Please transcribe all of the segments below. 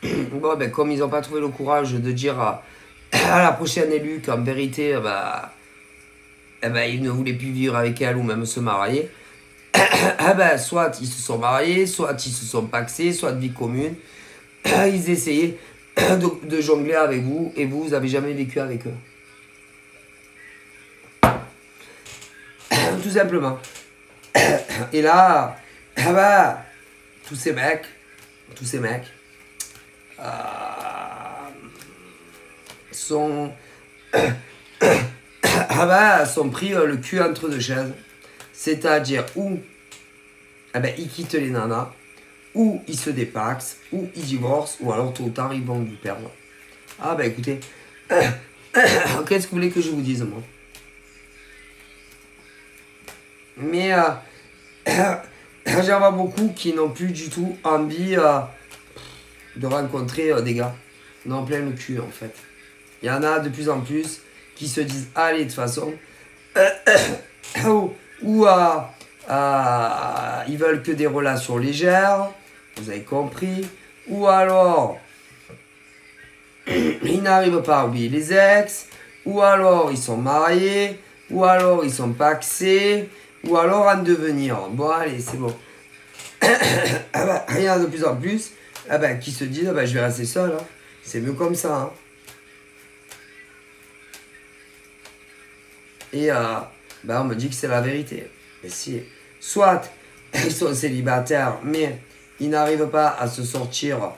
Bon, ben, comme ils n'ont pas trouvé le courage de dire à la prochaine élue qu'en vérité, bah, eh ben, ils ne voulaient plus vivre avec elle ou même se marier, ah ben, soit ils se sont mariés, soit ils se sont paxés, soit de vie commune. Ils essayaient de jongler avec vous et vous avez jamais vécu avec eux. Tout simplement. Et là, ah bah, tous ces mecs, euh, sont, ah bah, sont pris le cul entre deux chaises. C'est-à-dire où ah bah, ils quittent les nanas, ou ils se dépaxent, ou ils divorcent, ou alors tôt ou tard ils vont vous perdre. Ah bah écoutez, qu'est-ce que vous voulez que je vous dise moi? Mais j'en vois beaucoup qui n'ont plus du tout envie de rencontrer des gars. Ils en plein le cul en fait. Il y en a de plus en plus qui se disent allez de toute façon ou ils veulent que des relations légères, vous avez compris, ou alors ils n'arrivent pas à oublier les ex, ou alors ils sont mariés, ou alors ils sont paxés, ou alors en devenir. Bon allez c'est bon. Ah bah, il y en a de plus en plus ah bah, qui se disent ah bah, je vais rester seul, hein. C'est mieux comme ça. Hein. Et bah, on me dit que c'est la vérité. Mais si, soit ils sont célibataires, mais ils n'arrivent pas à se sortir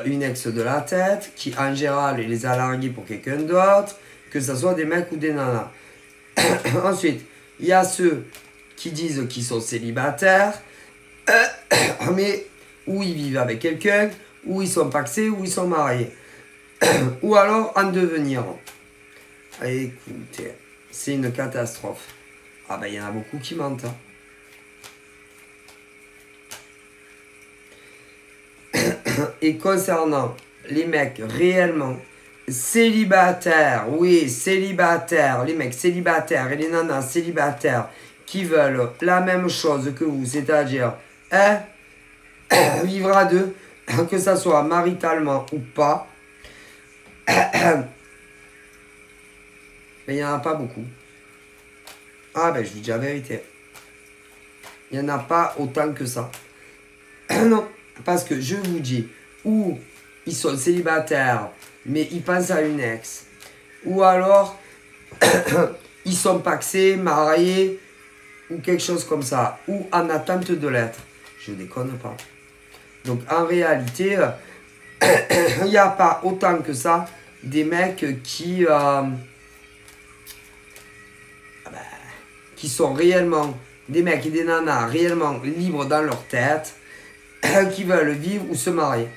une ex de la tête, qui en général les a largués pour quelqu'un d'autre, que ce soit des mecs ou des nanas. Ensuite, il y a ceux qui disent qu'ils sont célibataires, mais où ils vivent avec quelqu'un, où ils sont paxés, où ils sont mariés. Ou alors en devenir. Écoutez, c'est une catastrophe. Ah ben il y en a beaucoup qui mentent. Hein. Et concernant les mecs réellement célibataires, oui célibataires, les mecs célibataires et les nanas célibataires qui veulent la même chose que vous, c'est-à-dire vivre à deux, que ça soit maritalement ou pas, mais il n'y en a pas beaucoup. Ah ben je vous dis la vérité. Il n'y en a pas autant que ça. Non, parce que je vous dis, ou ils sont célibataires, mais ils pensent à une ex. Ou alors, ils sont paxés, mariés, ou quelque chose comme ça. Ou en attente de l'être. Je déconne pas. Donc en réalité, il n'y a pas autant que ça des mecs qui sont réellement des mecs et des nanas réellement libres dans leur tête, qui veulent vivre ou se marier.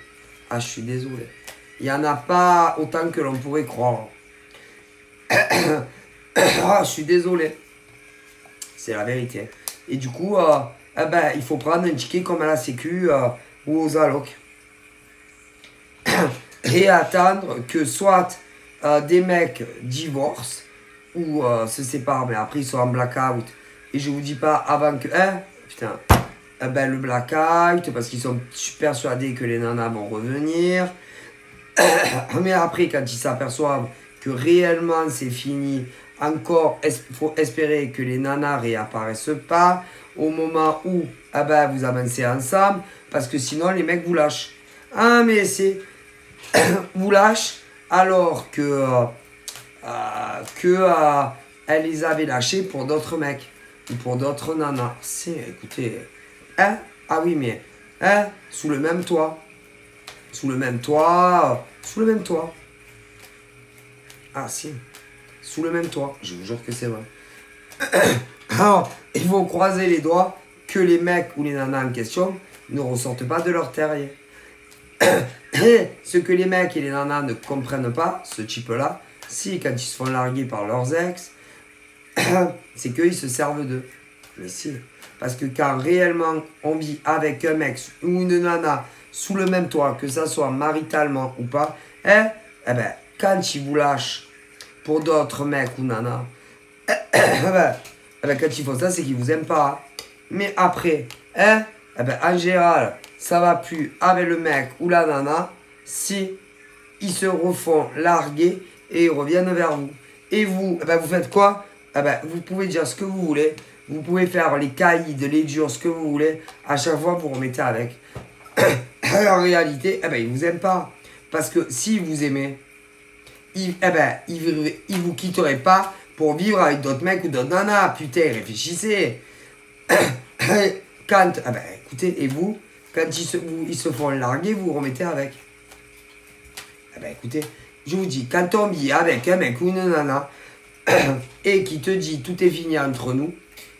Ah, je suis désolé. Il n'y en a pas autant que l'on pourrait croire. Ah, je suis désolé. C'est la vérité. Et du coup, ben, il faut prendre un ticket comme à la Sécu ou aux allocs. Et attendre que soit des mecs divorcent ou se séparent, mais après ils sont en blackout. Et je vous dis pas avant que... putain. Ben, le blackout, parce qu'ils sont persuadés que les nanas vont revenir. Mais après, quand ils s'aperçoivent que réellement c'est fini, encore, il faut espérer que les nanas réapparaissent pas au moment où ben, vous avancez ensemble, parce que sinon les mecs vous lâchent. Ah, mais c'est... vous lâchent alors que elle les avait lâchés pour d'autres mecs ou pour d'autres nanas. C'est, écoutez... Hein? Ah oui, mais hein? Sous le même toit. Sous le même toit. Sous le même toit. Ah si. Sous le même toit. Je vous jure que c'est vrai. Alors, il faut croiser les doigts que les mecs ou les nanas en question ne ressortent pas de leur terrier. Et ce que les mecs et les nanas ne comprennent pas, ce type-là, si quand ils se font larguer par leurs ex, c'est qu'ils se servent d'eux. Mais si. Parce que quand réellement on vit avec un mec ou une nana sous le même toit, que ça soit maritalement ou pas, eh ben, quand ils vous lâchent pour d'autres mecs ou nanas, quand ils font ça, c'est qu'ils vous aiment pas. Mais après, en général, ça va plus avec le mec ou la nana, si ils se refont larguer et ils reviennent vers vous. Et vous, eh ben, vous faites quoi? Eh ben, vous pouvez dire ce que vous voulez. Vous pouvez faire les caïds, les durs, ce que vous voulez. À chaque fois, vous remettez avec. En réalité, eh ben, ils ne vous aiment pas. Parce que s'ils vous aimaient, ils vous quitteraient pas pour vivre avec d'autres mecs ou d'autres nanas. Putain, réfléchissez. Quand, eh ben, écoutez, et vous, quand ils se font larguer, vous remettez avec. Eh ben, écoutez, je vous dis, quand on vit avec un mec ou une nana et qui te dit tout est fini entre nous,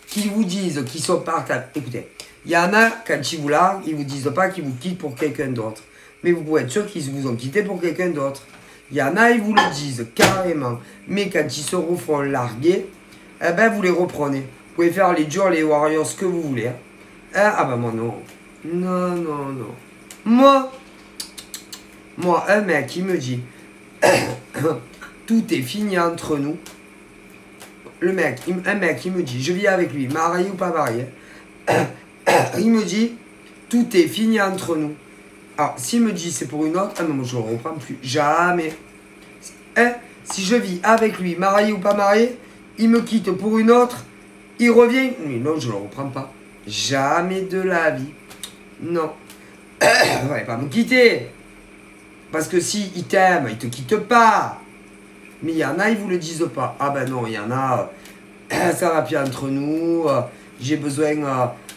qui vous disent qu'ils sont partables. Écoutez, il y en a, quand ils vous larguent, ils vous disent pas qu'ils vous quittent pour quelqu'un d'autre. Mais vous pouvez être sûr qu'ils vous ont quitté pour quelqu'un d'autre. Il y en a, ils vous le disent carrément. Mais quand ils se refont larguer, eh ben, vous les reprenez. Vous pouvez faire les durs, les warriors, ce que vous voulez. Hein. Ah ben moi non. Non, non, non. Moi, un mec qui me dit tout est fini entre nous. Un mec qui me dit je vis avec lui, marié ou pas marié. Il me dit tout est fini entre nous. Alors, s'il me dit c'est pour une autre, ah non, moi je ne le reprends plus. Jamais. Si je vis avec lui, marié ou pas marié, il me quitte pour une autre, il revient. Mais non, je ne le reprends pas. Jamais de la vie. Non. Vous n'allez pas me quitter. Parce que si il t'aime, il te quitte pas. Mais il y en a, ils vous le disent pas. Ah ben non, il y en a, ça va plus entre nous, j'ai besoin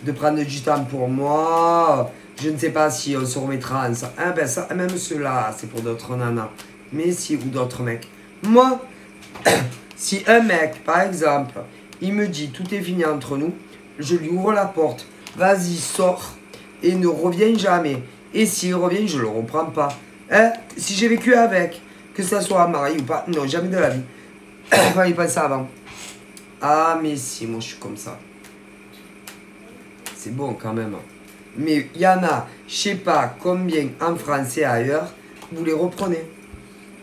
de prendre du temps pour moi, je ne sais pas si on se remettra ensemble. Ah ben ça, même ceux-là, c'est pour d'autres nanas. Mais si, ou d'autres mecs. Moi, si un mec, par exemple, il me dit tout est fini entre nous, je lui ouvre la porte, vas-y, sors, et ne reviens jamais. Et s'il revient, je le reprends pas. Si j'ai vécu avec, que ça soit marié ou pas, non, jamais de la vie. Fallait pas ça avant. Ah, mais si, moi je suis comme ça. C'est bon quand même. Mais il y en a, je sais pas combien en français ailleurs, vous les reprenez.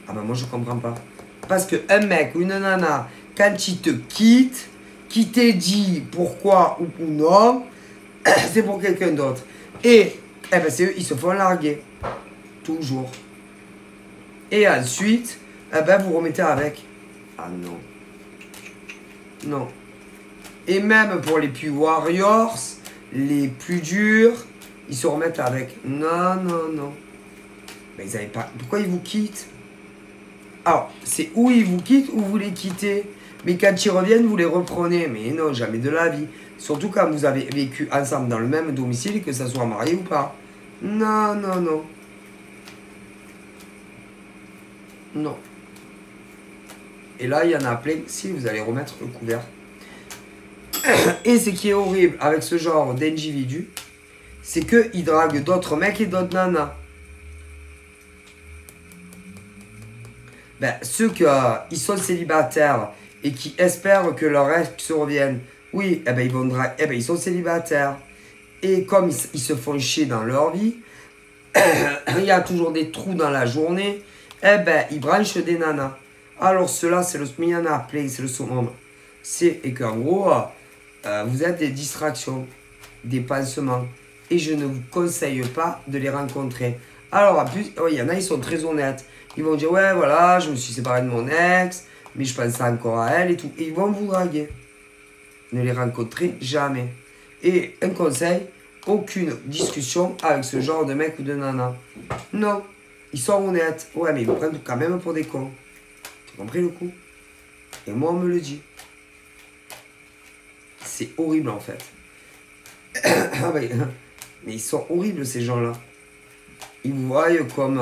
Ah ben moi je comprends pas. Parce qu'un mec ou une nana, quand il te quitte, qui t'ait dit pourquoi ou non, c'est pour quelqu'un d'autre. Et ben c'est eux, ils se font larguer. Toujours. Et ensuite, eh ben, vous remettez avec. Ah non. Non. Et même pour les plus warriors, les plus durs, ils se remettent avec. Non, non, non. Mais ils n'avaient pas... Pourquoi ils vous quittent? Alors, c'est où ils vous quittent ou vous les quittez. Mais quand ils reviennent, vous les reprenez. Mais non, jamais de la vie. Surtout quand vous avez vécu ensemble dans le même domicile, que ça soit marié ou pas. Non, non, non. Non. Et là, il y en a plein. Si, vous allez remettre le couvert. Et ce qui est horrible avec ce genre d'individus, c'est qu'ils draguent d'autres mecs et d'autres nanas. Ben, ceux qui sont célibataires et qui espèrent que leur ex revienne, oui, eh ben, ils vont draguer, eh ben, ils sont célibataires. Et comme ils se font chier dans leur vie, il y a toujours des trous dans la journée, eh ben, ils branchent des nanas. Alors ceux-là, c'est le... Mais il y en a plein, c'est le summum. Et qu'en gros, vous êtes des distractions, des pansements. Et je ne vous conseille pas de les rencontrer. Alors, en plus, il y en a, ils sont très honnêtes. Ils vont dire, ouais, voilà, je me suis séparé de mon ex, mais je pensais encore à elle et tout. Et ils vont vous draguer. Ne les rencontrez jamais. Et un conseil, aucune discussion avec ce genre de mec ou de nana. Non, ils sont honnêtes. Ouais, mais ils vous prennent quand même pour des cons. Tu as compris le coup? Et moi, on me le dit. C'est horrible, en fait. Mais ils sont horribles, ces gens-là. Ils vous voient comme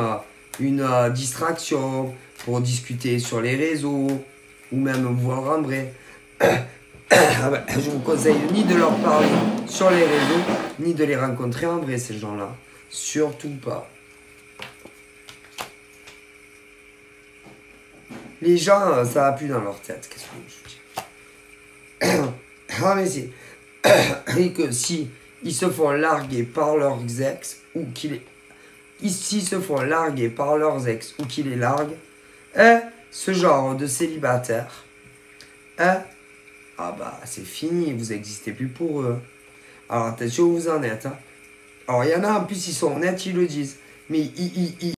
une distraction pour discuter sur les réseaux ou même vous voir en vrai. Je vous conseille ni de leur parler sur les réseaux, ni de les rencontrer en vrai, ces gens-là. Surtout pas. Les gens, ça va plus dans leur tête. Qu'est-ce que je dis? Ah mais si. Et que si ils se font larguer par leurs ex ou qu'ils s'ils se font larguer par leurs ex ou qu'ils les larguent, ce genre de célibataire, ah bah c'est fini, vous n'existez plus pour eux. Alors attention où vous en êtes. Hein. Alors il y en a en plus, ils sont honnêtes, ils le disent. Mais